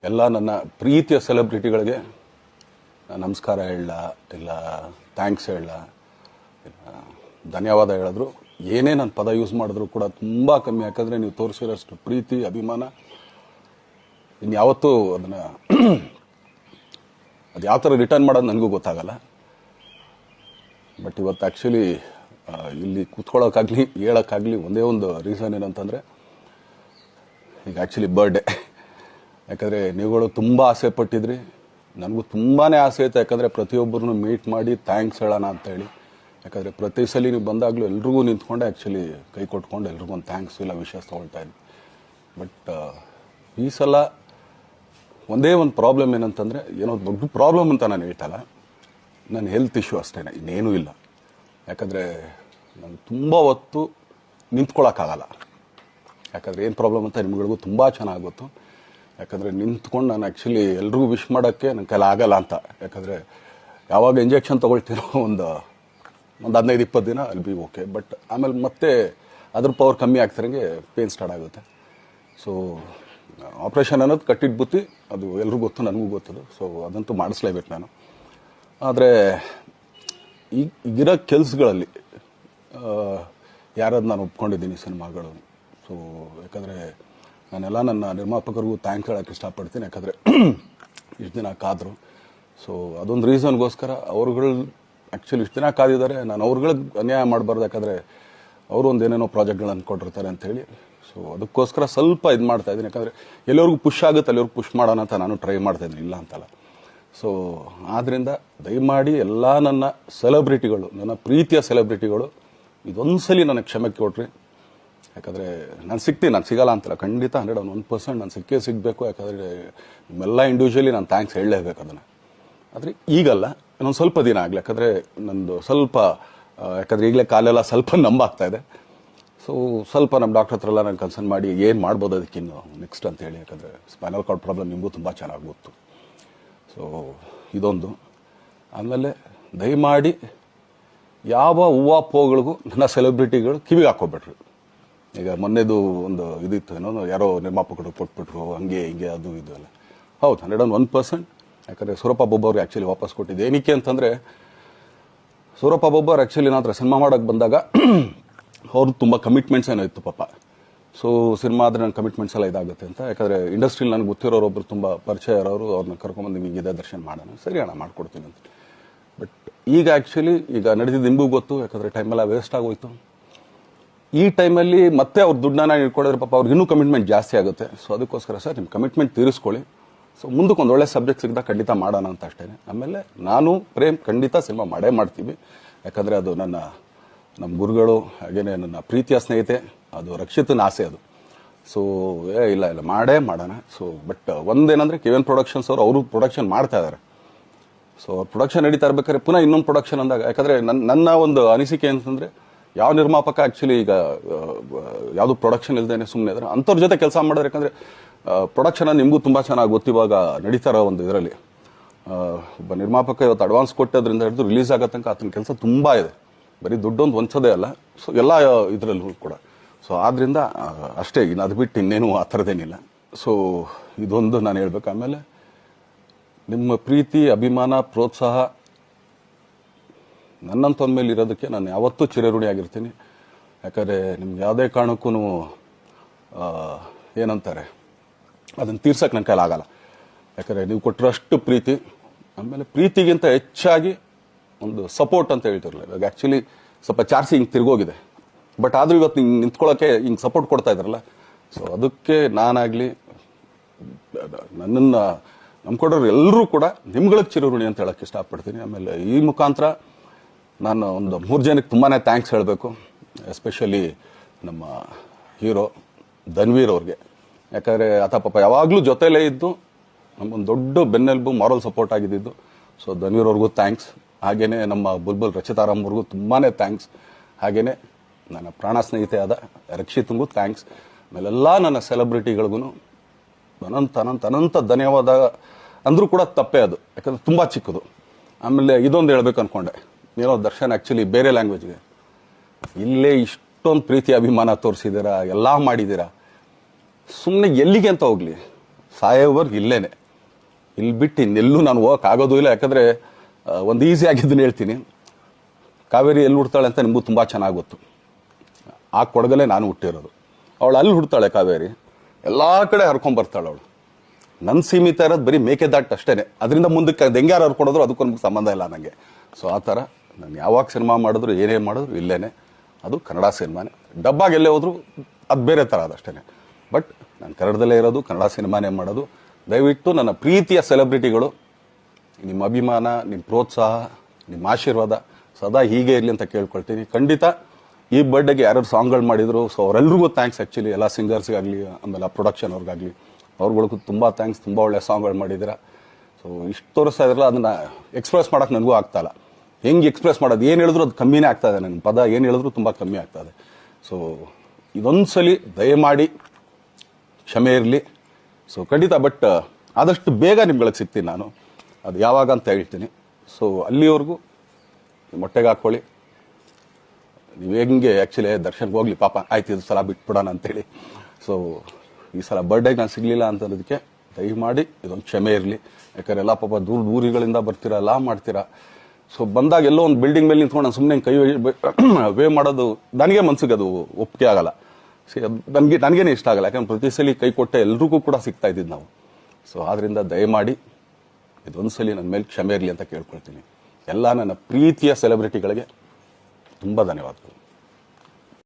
ಎಲ್ಲ ನನ್ನ ಪ್ರೀತಿಯ ಸೆಲೆಬ್ರಿಟಿಗಳಿಗೆ ನಮಸ್ಕಾರ ಹೇಳಲ್ಲ, ಇಲ್ಲ ಥ್ಯಾಂಕ್ಸ್ ಹೇಳಲ್ಲ, ಧನ್ಯವಾದ ಹೇಳಿದ್ರು ಏನೇ ನನ್ನ ಪದ ಯೂಸ್ ಮಾಡಿದ್ರು ಕೂಡ ತುಂಬ ಕಮ್ಮಿ. ಯಾಕಂದರೆ ನೀವು ತೋರಿಸಿರೋಷ್ಟು ಪ್ರೀತಿ ಅಭಿಮಾನ ಇನ್ಯಾವತ್ತೂ ಅದನ್ನು ಅದು ಯಾವ ಥರ ರಿಟರ್ನ್ ಮಾಡೋದು ನನಗೂ ಗೊತ್ತಾಗಲ್ಲ. ಬಟ್ ಇವತ್ತು ಆ್ಯಕ್ಚುಲಿ ಇಲ್ಲಿ ಕೂತ್ಕೊಳ್ಳೋಕ್ಕಾಗಲಿ ಹೇಳೋಕ್ಕಾಗಲಿ ಒಂದೇ ಒಂದು ರೀಸನ್ ಏನಂತಂದರೆ, ಈಗ ಆ್ಯಕ್ಚುಲಿ ಬರ್ಡೇ. ಯಾಕಂದರೆ ನೀವುಗಳು ತುಂಬ ಆಸೆ ಪಟ್ಟಿದ್ರಿ, ನನಗೂ ತುಂಬಾ ಆಸೆ ಇತ್ತು. ಯಾಕಂದರೆ ಪ್ರತಿಯೊಬ್ಬರನ್ನು ಮೀಟ್ ಮಾಡಿ ಥ್ಯಾಂಕ್ಸ್ ಹೇಳೋಣ ಅಂತೇಳಿ. ಯಾಕಂದರೆ ಪ್ರತಿ ಸಲ ನೀವು ಬಂದಾಗಲೂ ಎಲ್ರಿಗೂ ನಿಂತ್ಕೊಂಡೆ ಆ್ಯಕ್ಚುಲಿ ಕೈ ಕೊಟ್ಕೊಂಡು ಎಲ್ರಿಗೂ ಒಂದು ಥ್ಯಾಂಕ್ಸ್ ಇಲ್ಲ ವಿಷಯ ತೊಗೊಳ್ತಾ ಇದ್ದೆ. ಬಟ್ ಈ ಸಲ ಒಂದೇ ಒಂದು ಪ್ರಾಬ್ಲಮ್ ಏನಂತಂದರೆ, ಏನೋ ದೊಡ್ಡ ಪ್ರಾಬ್ಲಮ್ ಅಂತ ನಾನು ಹೇಳ್ತಲ್ಲ, ನನ್ನ ಹೆಲ್ತ್ ಇಶ್ಯೂ ಅಷ್ಟೇ, ಇನ್ನೇನೂ ಇಲ್ಲ. ಯಾಕಂದರೆ ನಾನು ತುಂಬ ಹೊತ್ತು ನಿಂತ್ಕೊಳ್ಳೋಕ್ಕಾಗಲ್ಲ. ಯಾಕಂದರೆ ಏನು ಪ್ರಾಬ್ಲಮ್ ಅಂತ ನಿಮ್ಗಳಿಗೂ ತುಂಬ ಚೆನ್ನಾಗಿ ಗೊತ್ತು. ಯಾಕಂದರೆ ನಿಂತ್ಕೊಂಡು ನಾನು ಆ್ಯಕ್ಚುಲಿ ಎಲ್ರಿಗೂ ವಿಶ್ ಮಾಡೋಕ್ಕೆ ನನ್ನ ಕೈಲಿ ಆಗಲ್ಲ ಅಂತ. ಯಾಕಂದರೆ ಯಾವಾಗ ಇಂಜೆಕ್ಷನ್ ತೊಗೊಳ್ತೀನೋ ಒಂದು 15-20 ದಿನ ಅಲ್ಲಿ ಬಿ ಓಕೆ. ಬಟ್ ಆಮೇಲೆ ಮತ್ತೆ ಅದ್ರ ಪವರ್ ಕಮ್ಮಿ ಆಗ್ತಿರಂಗೆ ಪೇನ್ ಸ್ಟಾರ್ಟ್ ಆಗುತ್ತೆ. ಸೊ ಆಪ್ರೇಷನ್ ಅನ್ನೋದು ಕಟ್ಟಿಟ್ಟು ಬುತ್ತಿ, ಅದು ಎಲ್ರಿಗೂ ಗೊತ್ತು, ನನಗೂ ಗೊತ್ತದು. ಸೊ ಅದಂತೂ ಮಾಡಿಸ್ಲೇಬೇಕು ನಾನು. ಆದರೆ ಈಗಿರೋ ಕೆಲಸಗಳಲ್ಲಿ ಯಾರಾದ್ರು ನಾನು ಒಪ್ಕೊಂಡಿದ್ದೀನಿ ಸಿನಿಮಾಗಳು. ಸೊ ಯಾಕಂದರೆ ನಾನೆಲ್ಲ ನನ್ನ ನಿರ್ಮಾಪಕರಿಗೂ ಥ್ಯಾಂಕ್ಸ್ ಹೇಳೋಕ್ಕೆ ಇಷ್ಟಪಡ್ತೀನಿ. ಯಾಕಂದರೆ ಇಷ್ಟು ದಿನ ಕಾದರು. ಸೊ ಅದೊಂದು ರೀಸನ್ಗೋಸ್ಕರ ಅವ್ರುಗಳು ಆ್ಯಕ್ಚುಲಿ ಇಷ್ಟು ದಿನ ಕಾದಿದ್ದಾರೆ, ನಾನು ಅವ್ರುಗಳಿಗೆ ಅನ್ಯಾಯ ಮಾಡಬಾರ್ದು. ಯಾಕಂದರೆ ಅವರು ಒಂದು ಏನೇನೋ ಪ್ರಾಜೆಕ್ಟ್ಗಳು ಅಂದ್ಕೊಂಡಿರ್ತಾರೆ ಅಂಥೇಳಿ. ಸೊ ಅದಕ್ಕೋಸ್ಕರ ಸ್ವಲ್ಪ ಇದು ಮಾಡ್ತಾಯಿದ್ದೀನಿ. ಯಾಕಂದರೆ ಎಲ್ಲರಿಗೂ ಪುಷ್ ಆಗುತ್ತೆ ಅಲ್ಲಿವ್ರಿಗೆ ಪುಷ್ ಮಾಡೋಣ ಅಂತ ನಾನು ಟ್ರೈ ಮಾಡ್ತಾಯಿದ್ದೀನಿ, ಇಲ್ಲ ಅಂತಲ್ಲ. ಸೊ ಆದ್ದರಿಂದ ದಯಮಾಡಿ ಎಲ್ಲ ನನ್ನ ಸೆಲೆಬ್ರಿಟಿಗಳು, ನನ್ನ ಪ್ರೀತಿಯ ಸೆಲೆಬ್ರಿಟಿಗಳು, ಇದೊಂದು ಸಲ ನನಗೆ ಕ್ಷಮೆ ಕೊಟ್ರಿ. ಯಾಕಂದರೆ ನಾನು ಸಿಗ್ತೀನಿ, ನಾನು ಸಿಗಲ್ಲ ಅಂತಲ್ಲ, ಖಂಡಿತ 101% ನಾನು ಸಿಕ್ಕೇ ಸಿಗಬೇಕು. ಯಾಕಂದರೆ ನಿಮ್ಮೆಲ್ಲ ಇಂಡಿವಿಜುವಲಿ ನಾನು ಥ್ಯಾಂಕ್ಸ್ ಹೇಳಲೇಬೇಕು ಅದನ್ನು. ಆದರೆ ಈಗಲ್ಲ, ಇನ್ನೊಂದು ಸ್ವಲ್ಪ ದಿನ ಆಗಲಿ. ಯಾಕಂದರೆ ನಂದು ಸ್ವಲ್ಪ ಯಾಕಂದರೆ ಈಗಲೇ ಕಾಲೆಲ್ಲ ಸ್ವಲ್ಪ ನಂಬಾಗ್ತಾ ಇದೆ. ಸೊ ಸ್ವಲ್ಪ ನಮ್ಮ ಡಾಕ್ಟರ್ ಹತ್ರ ಎಲ್ಲ ನಾನು ಕನ್ಸರ್ನ್ ಮಾಡಿ ಏನು ಮಾಡ್ಬೋದು ಅದಕ್ಕಿನ್ನು ನೆಕ್ಸ್ಟ್ ಅಂತೇಳಿ. ಯಾಕಂದರೆ ಸ್ಪೈನಲ್ ಕಾರ್ಡ್ ಪ್ರಾಬ್ಲಮ್ ನಿಮಗೂ ತುಂಬ ಚೆನ್ನಾಗಿ ಗೊತ್ತು. ಸೊ ಇದೊಂದು. ಆಮೇಲೆ ದಯಮಾಡಿ ಯಾವ ಹೂವಾಪೋಗಳಿಗೂ ನನ್ನ ಸೆಲೆಬ್ರಿಟಿಗಳು ಕಿವಿಗೆ ಹಾಕೋಬೇಡ್ರಿ. ಈಗ ಮೊನ್ನೆದು ಒಂದು ಇದಿತ್ತು, ಏನೋ ಯಾರೋ ನಿರ್ಮಾಪಕರು ಕೊಟ್ಬಿಟ್ರು, ಹಂಗೆ ಹಿಂಗೆ ಅದು ಇದು ಎಲ್ಲ. ಹೌದು, 101%. ಯಾಕಂದರೆ ಸೂರಪ್ಪ ಬೊಬ್ಬ ಅವ್ರಿಗೆ ಆ್ಯಕ್ಚುಲಿ ವಾಪಸ್ ಕೊಟ್ಟಿದ್ದೆ. ಏನಕ್ಕೆ ಅಂತಂದರೆ, ಸೂರಪ್ಪ ಬೊಬ್ಬ ಅವ್ರು ಆ್ಯಕ್ಚುಲಿ ನಾನು ಹತ್ರ ಸಿನಿಮಾ ಮಾಡೋಕ್ಕೆ ಬಂದಾಗ ಅವ್ರದ್ದು ತುಂಬ ಕಮಿಟ್ಮೆಂಟ್ಸ್ ಏನೋ ಇತ್ತು ಪಾಪ. ಸೊ ಸಿನಿಮಾ ಆದರೆ ನನ್ನ ಕಮಿಟ್ಮೆಂಟ್ಸ್ ಎಲ್ಲ ಇದಾಗುತ್ತೆ ಅಂತ. ಯಾಕಂದರೆ ಇಂಡಸ್ಟ್ರಿಲಿ ನನಗೆ ಗೊತ್ತಿರೋರೊಬ್ಬರು ತುಂಬ ಪರಿಚಯ ಇರೋರು, ಅವ್ರನ್ನ ಕರ್ಕೊಂಬಂದು ಹಿಂಗಿದೆ ದರ್ಶನ ಮಾಡೋಣ, ಸರಿ ಅಣ್ಣ ಮಾಡ್ಕೊಡ್ತೀನಿ ಅಂತ. ಬಟ್ ಈಗ ಆ್ಯಕ್ಚುಲಿ ಈಗ ನಡೆದಿದ್ದು ನಿಮಗೂ ಗೊತ್ತು. ಯಾಕಂದರೆ ಟೈಮೆಲ್ಲ ವೇಸ್ಟ್ ಆಗೋಯ್ತು. ಈ ಟೈಮಲ್ಲಿ ಮತ್ತೆ ಅವ್ರ ದುಡ್ಡನ್ನ ಇಟ್ಕೊಡಿದ್ರೆ ಪಾಪ ಅವ್ರಿಗೆ ಇನ್ನೂ ಕಮಿಟ್ಮೆಂಟ್ ಜಾಸ್ತಿ ಆಗುತ್ತೆ. ಸೊ ಅದಕ್ಕೋಸ್ಕರ ಸರ್ ನಿಮ್ಮ ಕಮಿಟ್ಮೆಂಟ್ ತೀರಿಸ್ಕೊಳ್ಳಿ. ಸೊ ಮುಂದಕ್ಕೆ ಒಂದು ಒಳ್ಳೆ ಸಬ್ಜೆಕ್ಟ್ ಸಿಗ್ದಾಗ ಖಂಡಿತ ಮಾಡೋಣ ಅಂತ ಅಷ್ಟೇ. ಆಮೇಲೆ ನಾನು ಪ್ರೇಮ್ ಖಂಡಿತ ಸಿನಿಮಾ ಮಾಡೇ ಮಾಡ್ತೀವಿ. ಯಾಕಂದರೆ ಅದು ನಮ್ಮ ಗುರುಗಳು, ಹಾಗೇನೆ ನನ್ನ ಪ್ರೀತಿಯ ಸ್ನೇಹಿತೆ, ಅದು ರಕ್ಷಿತನ ಆಸೆ ಅದು. ಸೊ ಇಲ್ಲ ಮಾಡೇ ಮಾಡೋಣ. ಸೊ ಬಟ್ ಒಂದೇನಂದರೆ KVN ಪ್ರೊಡಕ್ಷನ್ಸ್ ಅವರು ಪ್ರೊಡಕ್ಷನ್ ಮಾಡ್ತಾ ಇದ್ದಾರೆ. ಸೊ ಅವ್ರ ಪ್ರೊಡಕ್ಷನ್ ನಡೀತಾ ಇರ್ಬೇಕಾದ್ರೆ ಪುನಃ ಇನ್ನೊಂದು ಪ್ರೊಡಕ್ಷನ್ ಅಂದಾಗ, ಯಾಕಂದರೆ ನನ್ನ ಒಂದು ಅನಿಸಿಕೆ ಅಂತಂದರೆ, ಯಾವ ನಿರ್ಮಾಪಕ ಆ್ಯಕ್ಚುಲಿ ಈಗ ಯಾವುದು ಪ್ರೊಡಕ್ಷನ್ ಇಲ್ದೇನೆ ಸುಮ್ಮನೆ ಇದ್ದಾರೆ ಅಂಥವ್ರ ಜೊತೆ ಕೆಲಸ ಮಾಡೋದು. ಯಾಕಂದರೆ ಪ್ರೊಡಕ್ಷನ್ ನಿಮಗೂ ತುಂಬ ಚೆನ್ನಾಗಿ ಗೊತ್ತು. ಇವಾಗ ನಡೀತಾ ಇರೋ ಒಂದು ಇದರಲ್ಲಿ ಒಬ್ಬ ನಿರ್ಮಾಪಕ ಇವತ್ತು ಅಡ್ವಾನ್ಸ್ ಕೊಟ್ಟೋದ್ರಿಂದ ಹಿಡಿದು ರಿಲೀಸ್ ಆಗೋ ತನಕ ಆತನ ಕೆಲಸ ತುಂಬ ಇದೆ. ಬರೀ ದುಡ್ಡೊಂದು ಹೊಂಚೋದೇ ಅಲ್ಲ, ಸೊ ಎಲ್ಲ ಇದರಲ್ಲೂ ಕೂಡ. ಸೊ ಆದ್ದರಿಂದ ಅಷ್ಟೇ, ಇನ್ನು ಅದು ಬಿಟ್ಟು ಇನ್ನೇನು ಆ ಥರದ್ದೇನಿಲ್ಲ. ಸೊ ಇದೊಂದು ನಾನು ಹೇಳ್ಬೇಕು. ಆಮೇಲೆ ನಿಮ್ಮ ಪ್ರೀತಿ, ಅಭಿಮಾನ, ಪ್ರೋತ್ಸಾಹ ನನ್ನಂತಂದ ಮೇಲೆ ಇರೋದಕ್ಕೆ ನಾನು ಯಾವತ್ತೂ ಚಿರಋಣಿಯಾಗಿರ್ತೀನಿ. ಯಾಕಂದರೆ ನಿಮ್ಗೆ ಯಾವುದೇ ಕಾರಣಕ್ಕೂ ಏನಂತಾರೆ ಅದನ್ನು ತೀರ್ಸೋಕ್ಕೆ ನನ್ನ ಕೈಲಾಗಲ್ಲ. ಯಾಕಂದರೆ ನೀವು ಕೊಟ್ಟಿರೋಷ್ಟು ಪ್ರೀತಿ, ಆಮೇಲೆ ಪ್ರೀತಿಗಿಂತ ಹೆಚ್ಚಾಗಿ ಒಂದು ಸಪೋರ್ಟ್ ಅಂತ ಹೇಳ್ತಿರಲಿಲ್ಲ. ಇವಾಗ ಆ್ಯಕ್ಚುಲಿ ಸ್ವಲ್ಪ ಚಾರ್ಜಿ ಹಿಂಗೆ ತಿರ್ಗೋಗಿದೆ. ಬಟ್ ಆದರೂ ಇವತ್ತು ಹಿಂಗೆ ನಿಂತ್ಕೊಳ್ಳೋಕ್ಕೆ ಹಿಂಗೆ ಸಪೋರ್ಟ್ ಕೊಡ್ತಾ ಇದ್ದಾರಲ್ಲ. ಸೊ ಅದಕ್ಕೆ ನಾನಾಗಲಿ ನನ್ನನ್ನು ನಂಬ್ಕೊಡೋರು ಎಲ್ಲರೂ ಕೂಡ ನಿಮ್ಗಳಿಗೆ ಚಿರಋಣಿ ಅಂತ ಹೇಳೋಕ್ಕೆ ಇಷ್ಟಪಡ್ತೀನಿ. ಆಮೇಲೆ ಈ ಮುಖಾಂತರ ನಾನು ಒಂದು 3 ಜನಕ್ಕೆ ತುಂಬಾ ಥ್ಯಾಂಕ್ಸ್ ಹೇಳಬೇಕು. ಎಸ್ಪೆಷಲಿ ನಮ್ಮ ಹೀರೋ ಧನ್ವೀರ್ ಅವ್ರಿಗೆ. ಯಾಕಂದರೆ ಆತ ಪಾಪ ಯಾವಾಗಲೂ ಜೊತೆಲೇ ಇದ್ದು ನಮಗೊಂದು ದೊಡ್ಡ ಬೆನ್ನೆಲುಬು, ಮಾರಲ್ ಸಪೋರ್ಟ್ ಆಗಿದ್ದು. ಸೊ ಧನ್ವೀರ್ ಅವ್ರಿಗೂ ಥ್ಯಾಂಕ್ಸ್. ಹಾಗೆಯೇ ನಮ್ಮ ಬುಲ್ಬುಲ್ ರಚಿತಾರಾಮ್ ಅವ್ರಿಗೂ ತುಂಬಾ ಥ್ಯಾಂಕ್ಸ್. ಹಾಗೆಯೇ ನನ್ನ ಪ್ರಾಣ ಸ್ನೇಹಿತೆ ಆದ ರಕ್ಷಿತಂಗೂ ಥ್ಯಾಂಕ್ಸ್. ಆಮೇಲೆಲ್ಲ ನನ್ನ ಸೆಲೆಬ್ರಿಟಿಗಳಿಗೂ ಅನಂತ ಧನ್ಯವಾದ ಅಂದರೂ ಕೂಡ ತಪ್ಪೇ ಅದು. ಯಾಕಂದರೆ ತುಂಬ ಚಿಕ್ಕದು. ಆಮೇಲೆ ಇದೊಂದು ಹೇಳ್ಬೇಕು ಅಂದ್ಕೊಂಡೆ, ಏನೋ ದರ್ಶನ್ ಆ್ಯಕ್ಚುಲಿ ಬೇರೆ ಲ್ಯಾಂಗ್ವೇಜ್ಗೆ ಇಲ್ಲೇ ಇಷ್ಟೊಂದು ಪ್ರೀತಿ ಅಭಿಮಾನ ತೋರಿಸಿದ್ದೀರಾ, ಎಲ್ಲ ಮಾಡಿದ್ದೀರಾ, ಸುಮ್ಮನೆ ಎಲ್ಲಿಗೆ ಅಂತ ಹೋಗಲಿ. ಸಾಯೋವರ್ಗು ಇಲ್ಲೇನೆ, ಇಲ್ಲಿ ಬಿಟ್ಟು ಇನ್ನೆಲ್ಲೂ ನಾನು ಹೋಗಕ್ಕೆ ಆಗೋದು ಇಲ್ಲ. ಯಾಕಂದರೆ ಒಂದು ಈಸಿ ಆಗಿದ್ದನ್ನು ಹೇಳ್ತೀನಿ, ಕಾವೇರಿ ಎಲ್ಲಿ ಹುಡ್ತಾಳೆ ಅಂತ ನಿಮಗೂ ತುಂಬ ಚೆನ್ನಾಗಿ ಗೊತ್ತು. ಆ ಕೊಡಗಲ್ಲೇ ನಾನು ಹುಟ್ಟಿರೋದು. ಅವಳು ಅಲ್ಲಿ ಹುಡ್ತಾಳೆ ಕಾವೇರಿ, ಎಲ್ಲ ಕಡೆ ಹರ್ಕೊಂಬರ್ತಾಳೆ ಅವಳು. ನನ್ನ ಸೀಮಿತ ಇರೋದು ಬರೀ ಮೇಕೆದಾಟ್ ಅಷ್ಟೇ, ಅದರಿಂದ ಮುಂದಕ್ಕೆ ಅದು ಹೆಂಗ್ಯಾರು ಹರ್ಕೊಡೋದ್ರು ಅದಕ್ಕೂ ನಮ್ಗೆ ಸಂಬಂಧ ಇಲ್ಲ ನನಗೆ. ಸೊ ಆ ಥರ ನಾನು ಯಾವಾಗ ಸಿನಿಮಾ ಮಾಡಿದ್ರು ಏನೇ ಮಾಡಿದ್ರು ಇಲ್ಲೇನೆ, ಅದು ಕನ್ನಡ ಸಿನಿಮಾನೇ. ಡಬ್ಬಾಗಿ ಎಲ್ಲೇ ಹೋದ್ರು ಅದು ಬೇರೆ ಥರ ಅದಷ್ಟೇ. ಬಟ್ ನಾನು ಕನ್ನಡದಲ್ಲೇ ಇರೋದು, ಕನ್ನಡ ಸಿನಿಮಾನೇ ಮಾಡೋದು. ದಯವಿಟ್ಟು ನನ್ನ ಪ್ರೀತಿಯ ಸೆಲೆಬ್ರಿಟಿಗಳು, ನಿಮ್ಮ ಅಭಿಮಾನ, ನಿಮ್ಮ ಪ್ರೋತ್ಸಾಹ, ನಿಮ್ಮ ಆಶೀರ್ವಾದ ಸದಾ ಹೀಗೆ ಇರಲಿ ಅಂತ ಕೇಳ್ಕೊಳ್ತೀನಿ. ಖಂಡಿತ ಈ ಬರ್ಡೇಗೆ ಯಾರು ಸಾಂಗ್ಗಳು ಮಾಡಿದ್ರು, ಸೊ ಅವರೆಲ್ರಿಗೂ ಥ್ಯಾಂಕ್ಸ್. ಆ್ಯಕ್ಚುಲಿ ಎಲ್ಲ ಸಿಂಗರ್ಸ್ಗಾಗಲಿ, ಆಮೇಲೆ ಆ ಪ್ರೊಡಕ್ಷನ್ ಅವ್ರಿಗಾಗಲಿ, ಅವ್ರುಗಳಿಗೂ ತುಂಬ ಥ್ಯಾಂಕ್ಸ್. ತುಂಬ ಒಳ್ಳೆ ಸಾಂಗ್ಗಳು ಮಾಡಿದ್ದೀರಾ. ಸೊ ಇಷ್ಟು ತೋರಿಸ್ತಾ ಇದ್ರಲ್ಲ, ಅದನ್ನು ಎಕ್ಸ್ಪ್ರೆಸ್ ಮಾಡೋಕ್ಕೆ ನನಗೂ ಆಗ್ತಾಯಿಲ್ಲ. ಹೆಂಗೆ ಎಕ್ಸ್ಪ್ರೆಸ್ ಮಾಡೋದು, ಏನು ಹೇಳಿದ್ರು ಅದು ಕಮ್ಮಿನೇ ಆಗ್ತಾಯಿದೆ. ನನ್ನ ಪದ ಏನು ಹೇಳಿದ್ರು ತುಂಬ ಕಮ್ಮಿ ಆಗ್ತಾಯಿದೆ. ಸೊ ಇದೊಂದು ಸಲ ದಯಮಾಡಿ ಕ್ಷಮೆ ಇರಲಿ. ಸೊ ಖಂಡಿತ, ಬಟ್ ಆದಷ್ಟು ಬೇಗ ನಿಮ್ಗಳಿಗೆ ಸಿಗ್ತೀನಿ ನಾನು, ಅದು ಯಾವಾಗ ಅಂತ ಹೇಳ್ತೀನಿ. ಸೊ ಅಲ್ಲಿವರೆಗೂ ಮೊಟ್ಟೆಗೆ ಹಾಕ್ಕೊಳ್ಳಿ. ನೀವು ಹೆಂಗೆ ಆ್ಯಕ್ಚುಲಿ ದರ್ಶನ್ಗೆ ಹೋಗ್ಲಿ ಪಾಪ, ಆಯ್ತು ಇದು ಸಲ ಬಿಟ್ಬಿಡೋಣ ಅಂತೇಳಿ. ಸೊ ಈ ಸಲ ಬರ್ಡೇಗೆ ನಾನು ಸಿಗಲಿಲ್ಲ ಅಂತನ್ನೋದಕ್ಕೆ ದಯಮಾಡಿ ಇದೊಂದು ಕ್ಷಮೆ ಇರಲಿ. ಯಾಕಂದ್ರೆ ಎಲ್ಲ ಪಾಪ ಊರುಗಳಿಂದ ಬರ್ತೀರಾ, ಎಲ್ಲ ಮಾಡ್ತೀರಾ. ಸೊ ಬಂದಾಗ ಎಲ್ಲೋ ಒಂದು ಬಿಲ್ಡಿಂಗ್ ಮೇಲೆ ನಿಂತ್ಕೊಂಡು ನಾನು ಸುಮ್ಮನೆ ಕೈ ವೇ ಮಾಡೋದು ನನಗೆ ಮನ್ಸಿಗೆ ಅದು ಒಪ್ಪಿಗೆ ಆಗಲ್ಲ. ನನಗೇನೆ ಇಷ್ಟ ಆಗಲ್ಲ. ಯಾಕಂದ್ರೆ ಪ್ರತಿ ಸಲ ಕೈ ಕೊಟ್ಟೆ ಎಲ್ರಿಗೂ ಕೂಡ ಸಿಗ್ತಾ ಇದ್ದಿದ್ದು ನಾವು. ಸೊ ಆದ್ದರಿಂದ ದಯಮಾಡಿ ಇದೊಂದು ಸಲ ನನ್ನ ಮೇಲೆ ಕ್ಷಮೆ ಇರಲಿ ಅಂತ ಕೇಳ್ಕೊಳ್ತೀನಿ. ಎಲ್ಲ ನನ್ನ ಪ್ರೀತಿಯ ಸೆಲೆಬ್ರಿಟಿಗಳಿಗೆ ತುಂಬ ಧನ್ಯವಾದಗಳು.